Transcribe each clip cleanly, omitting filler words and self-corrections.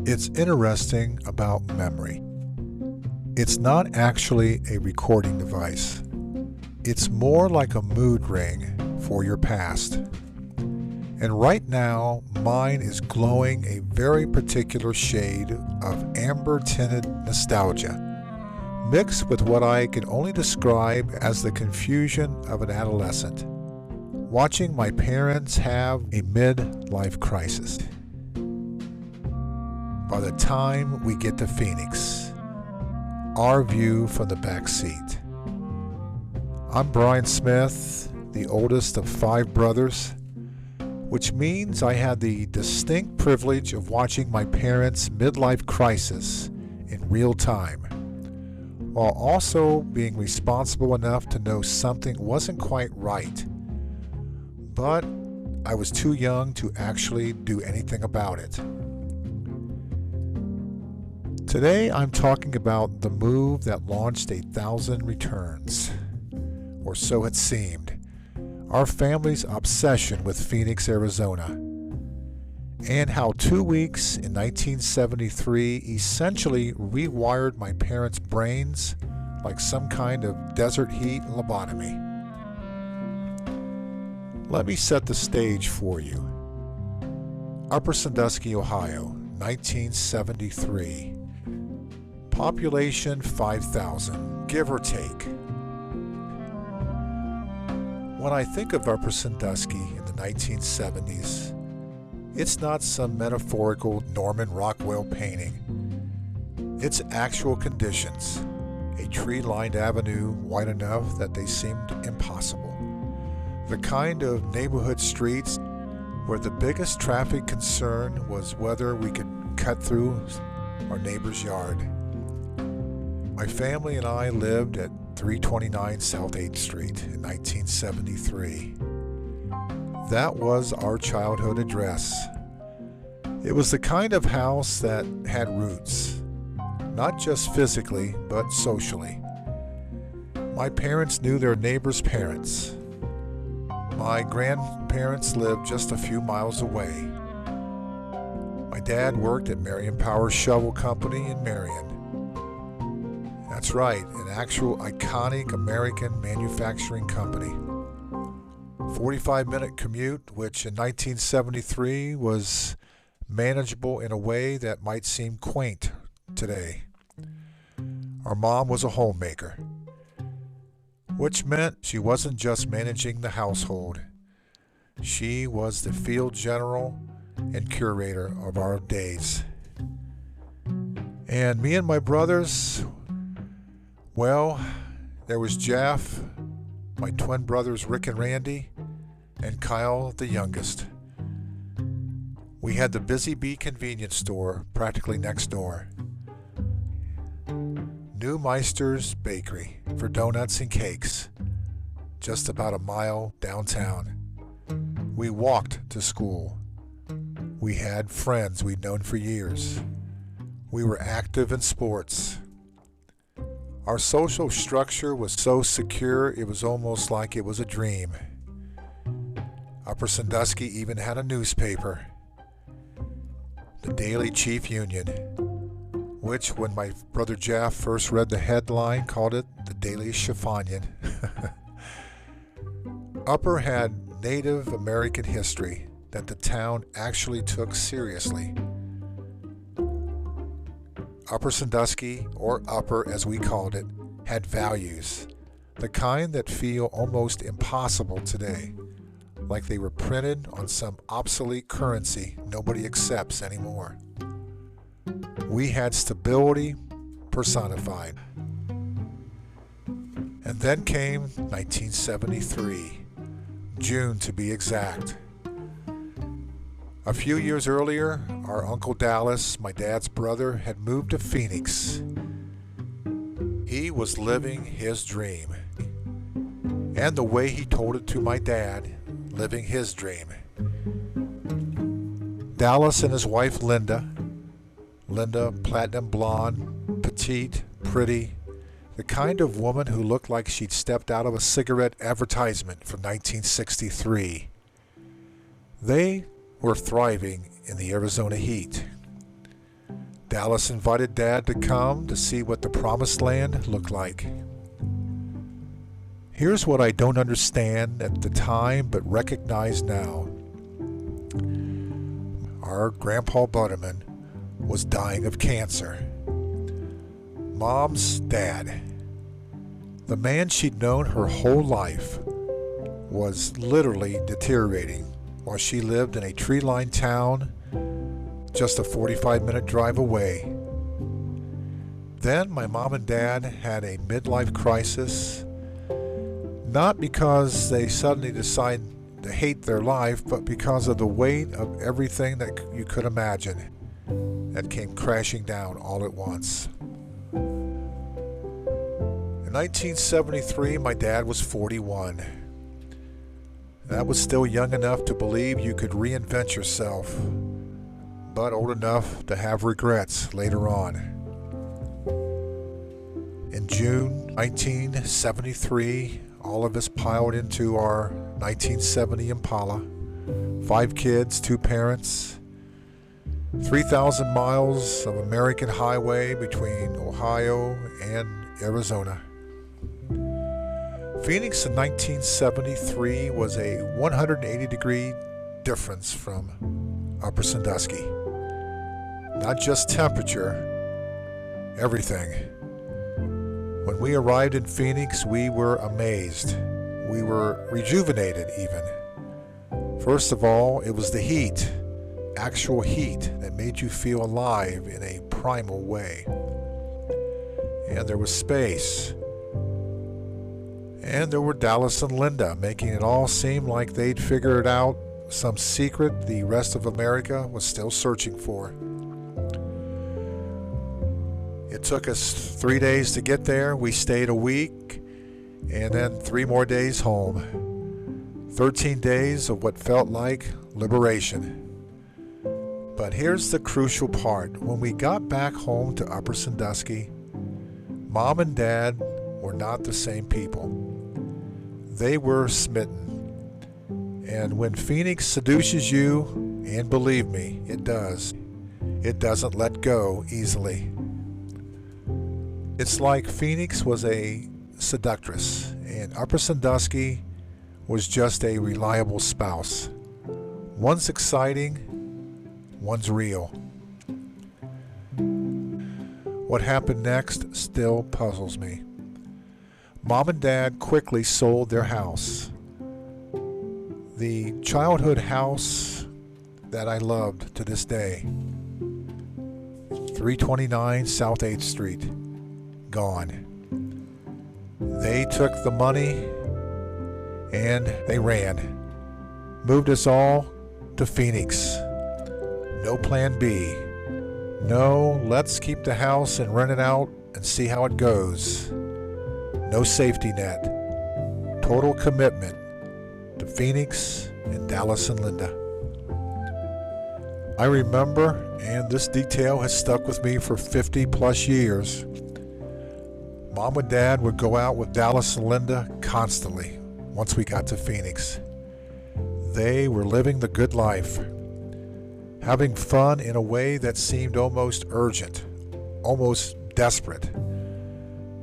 It's interesting about memory. It's not actually a recording device. It's more like a mood ring for your past. And right now, mine is glowing a very particular shade of amber-tinted nostalgia, mixed with what I can only describe as the confusion of an adolescent, watching my parents have a midlife crisis. By the time we get to Phoenix, our view from the back seat. I'm Brian Smith, the oldest of 5 brothers, which means I had the distinct privilege of watching my parents' midlife crisis in real time, while also being responsible enough to know something wasn't quite right. But I was too young to actually do anything about it. Today I'm talking about the move that launched 1,000 returns, or so it seemed, our family's obsession with Phoenix, Arizona, and how 2 weeks in 1973 essentially rewired my parents' brains like some kind of desert heat lobotomy. Let me set the stage for you. Upper Sandusky, Ohio, 1973. Population 5,000, give or take. When I think of Upper Sandusky in the 1970s, it's not some metaphorical Norman Rockwell painting. It's actual conditions. A tree-lined avenue wide enough that they seemed impossible. The kind of neighborhood streets where the biggest traffic concern was whether we could cut through our neighbor's yard. My family and I lived at 329 South 8th Street in 1973. That was our childhood address. It was the kind of house that had roots, not just physically, but socially. My parents knew their neighbors' parents. My grandparents lived just a few miles away. My dad worked at Marion Power Shovel Company in Marion. That's right, an actual iconic American manufacturing company. 45-minute commute, which in 1973 was manageable in a way that might seem quaint today. Our mom was a homemaker, which meant she wasn't just managing the household. She was the field general and curator of our days. And me and my brothers, well, there was Jeff, my twin brothers Rick and Randy, and Kyle, the youngest. We had the Busy Bee convenience store practically next door. New Meister's Bakery for donuts and cakes, just about a mile downtown. We walked to school. We had friends we'd known for years. We were active in sports. Our social structure was so secure it was almost like it was a dream. Upper Sandusky even had a newspaper, the Daily Chief Union, which when my brother Jeff first read the headline called it the Daily Chiffonian. Upper had Native American history that the town actually took seriously. Upper Sandusky, or Upper as we called it, had values, the kind that feel almost impossible today, like they were printed on some obsolete currency nobody accepts anymore. We had stability personified. And then came 1973, June to be exact. A few years earlier, our Uncle Dallas, my dad's brother, had moved to Phoenix. He was living his dream. And the way he told it to my dad, living his dream. Dallas and his wife Linda, platinum blonde, petite, pretty, the kind of woman who looked like she'd stepped out of a cigarette advertisement from 1963. They were thriving in the Arizona heat. Dallas invited Dad to come to see what the Promised Land looked like. Here's what I don't understand at the time but recognize now. Our Grandpa Butterman was dying of cancer. Mom's dad, the man she'd known her whole life, was literally deteriorating while she lived in a tree-lined town just a 45-minute drive away. Then my mom and dad had a midlife crisis, not because they suddenly decided to hate their life, but because of the weight of everything that you could imagine that came crashing down all at once. In 1973, my dad was 41. That was still young enough to believe you could reinvent yourself, but old enough to have regrets later on. In June 1973, all of us piled into our 1970 Impala. 5 kids, 2 parents, 3,000 miles of American highway between Ohio and Arizona. Phoenix in 1973 was a 180-degree difference from Upper Sandusky. Not just temperature, everything. When we arrived in Phoenix, we were amazed. We were rejuvenated even. First of all, it was the heat, actual heat, that made you feel alive in a primal way. And there was space. And there were Dallas and Linda, making it all seem like they'd figured out some secret the rest of America was still searching for. It took us 3 days to get there. We stayed a week, and then 3 more days home. 13 days of what felt like liberation. But here's the crucial part. When we got back home to Upper Sandusky, Mom and Dad were not the same people. They were smitten. And when Phoenix seduces you, and believe me, it does, it doesn't let go easily. It's like Phoenix was a seductress, and Upper Sandusky was just a reliable spouse. One's exciting, one's real. What happened next still puzzles me. Mom and Dad quickly sold their house. The childhood house that I loved to this day. 329 South 8th Street. Gone. They took the money and they ran. Moved us all to Phoenix. No plan B. No, let's keep the house and rent it out and see how it goes. No safety net. Total commitment to Phoenix and Dallas and Linda. I remember, and this detail has stuck with me for 50 plus years, Mom and Dad would go out with Dallas and Linda constantly once we got to Phoenix. They were living the good life, having fun in a way that seemed almost urgent, almost desperate.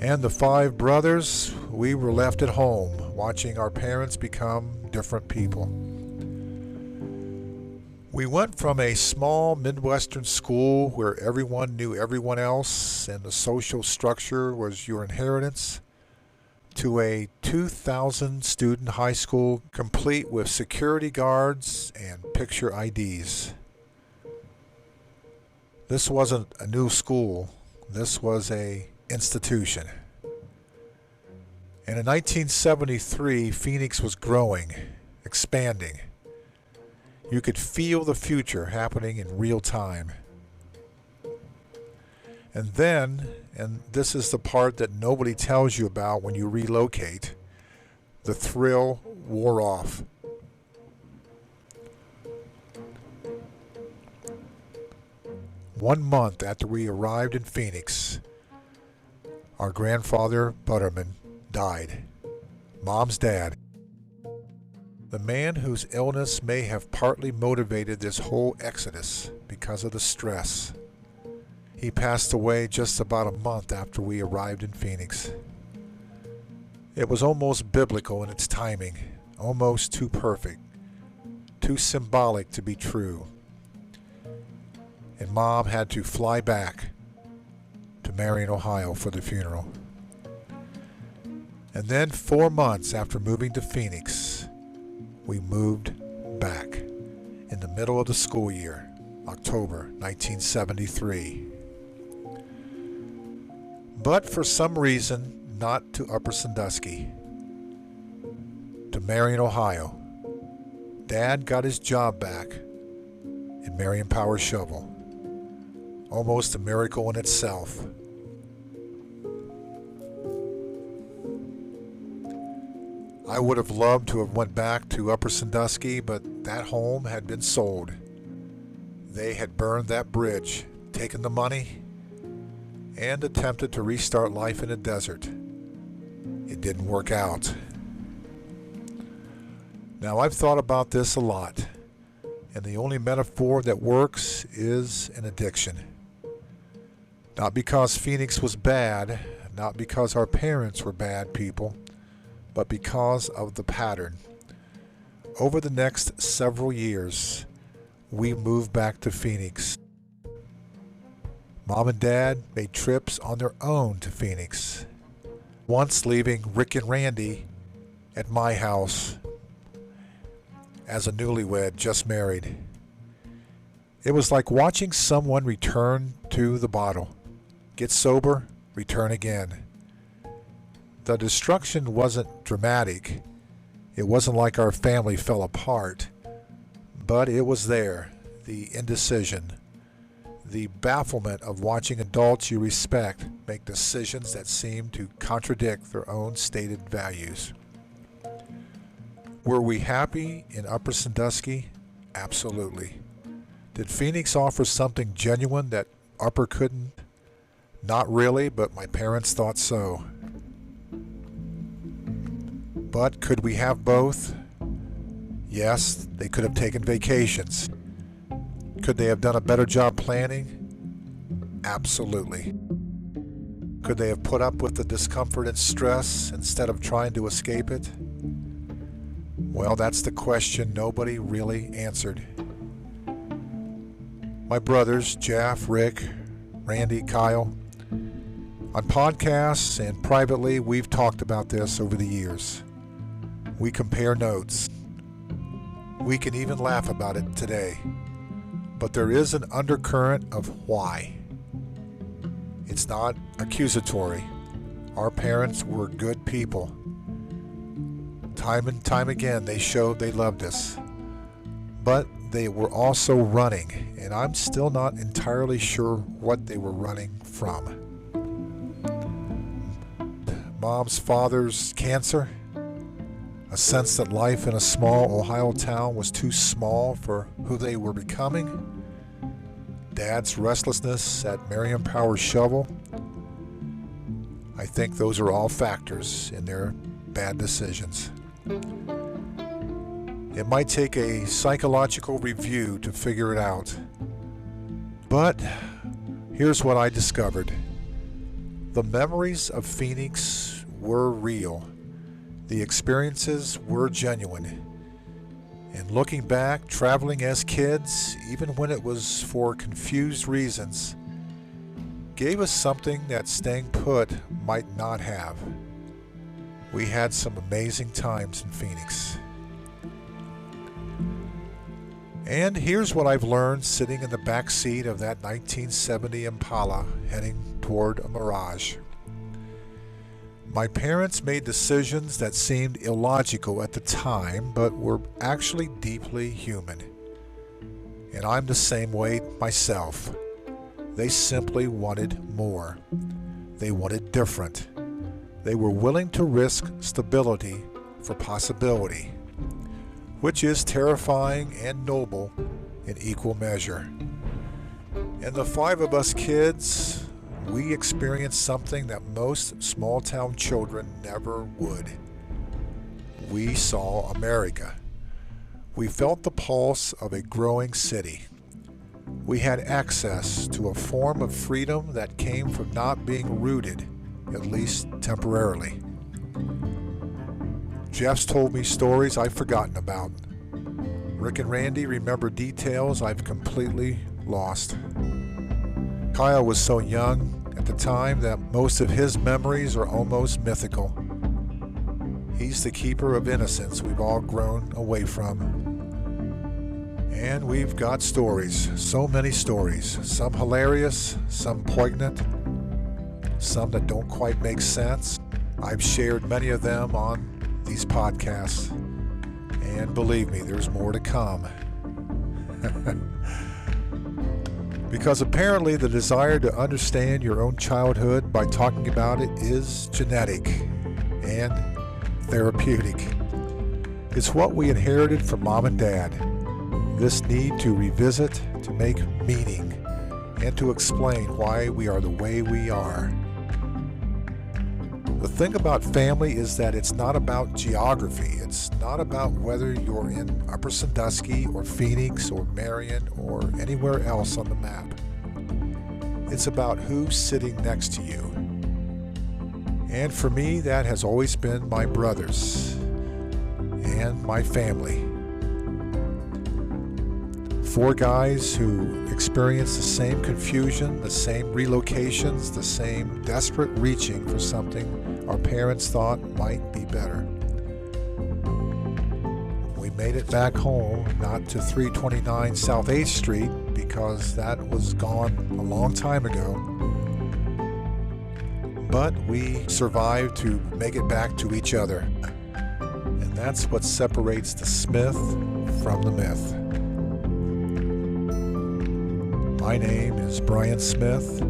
And the 5 brothers, we were left at home, watching our parents become different people. We went from a small Midwestern school where everyone knew everyone else and the social structure was your inheritance, to a 2,000 student high school complete with security guards and picture IDs. This wasn't a new school, this was a institution. And in 1973, Phoenix was growing, expanding. You could feel the future happening in real time. And then, and this is the part that nobody tells you about when you relocate, the thrill wore off. One month after we arrived in Phoenix, our grandfather, Butterman, died. Mom's dad. The man whose illness may have partly motivated this whole exodus because of the stress. He passed away just about a month after we arrived in Phoenix. It was almost biblical in its timing, almost too perfect, too symbolic to be true. And Mom had to fly back to Marion, Ohio for the funeral. And then 4 months after moving to Phoenix, we moved back in the middle of the school year, October 1973. But for some reason, not to Upper Sandusky, to Marion, Ohio. Dad got his job back in Marion Power Shovel. Almost a miracle in itself. I would have loved to have went back to Upper Sandusky, but that home had been sold. They had burned that bridge, taken the money, and attempted to restart life in the desert. It didn't work out. Now, I've thought about this a lot, and the only metaphor that works is an addiction. Not because Phoenix was bad, not because our parents were bad people, but because of the pattern. Over the next several years, we moved back to Phoenix. Mom and Dad made trips on their own to Phoenix, once leaving Rick and Randy at my house as a newlywed just married. It was like watching someone return to the bottle, get sober, return again. The destruction wasn't dramatic. It wasn't like our family fell apart, but it was there, the indecision, the bafflement of watching adults you respect make decisions that seem to contradict their own stated values. Were we happy in Upper Sandusky? Absolutely. Did Phoenix offer something genuine that Upper couldn't? Not really, but my parents thought so. But could we have both? Yes, they could have taken vacations. Could they have done a better job planning? Absolutely. Could they have put up with the discomfort and stress instead of trying to escape it? Well, that's the question nobody really answered. My brothers, Jeff, Rick, Randy, Kyle, on podcasts and privately, we've talked about this over the years. We compare notes. We can even laugh about it today. But there is an undercurrent of why. It's not accusatory. Our parents were good people. Time and time again, they showed they loved us. But they were also running, and I'm still not entirely sure what they were running from. Mom's father's cancer, a sense that life in a small Ohio town was too small for who they were becoming, Dad's restlessness at Marion Power Shovel. I think those are all factors in their bad decisions. It might take a psychological review to figure it out. But here's what I discovered. The memories of Phoenix were real. The experiences were genuine. And looking back, traveling as kids, even when it was for confused reasons, gave us something that staying put might not have. We had some amazing times in Phoenix. And here's what I've learned sitting in the back seat of that 1970 Impala heading toward a mirage. My parents made decisions that seemed illogical at the time, but were actually deeply human. And I'm the same way myself. They simply wanted more. They wanted different. They were willing to risk stability for possibility, which is terrifying and noble in equal measure. And the 5 of us kids, we experienced something that most small-town children never would. We saw America. We felt the pulse of a growing city. We had access to a form of freedom that came from not being rooted, at least temporarily. Jeff's told me stories I've forgotten about. Rick and Randy remember details I've completely lost. Kyle was so young at the time that most of his memories are almost mythical. He's the keeper of innocence we've all grown away from. And we've got stories, so many stories, some hilarious, some poignant, some that don't quite make sense. I've shared many of them on these podcasts, and believe me, there's more to come. Because apparently the desire to understand your own childhood by talking about it is genetic and therapeutic. It's what we inherited from mom and dad. This need to revisit, to make meaning, and to explain why we are the way we are. The thing about family is that it's not about geography. It's not about whether you're in Upper Sandusky or Phoenix or Marion or anywhere else on the map. It's about who's sitting next to you. And for me, that has always been my brothers and my family. 4 guys who experienced the same confusion, the same relocations, the same desperate reaching for something our parents thought might be better. We made it back home, not to 329 South 8th Street, because that was gone a long time ago. But we survived to make it back to each other. And that's what separates the Smith from the myth. My name is Brian Smith.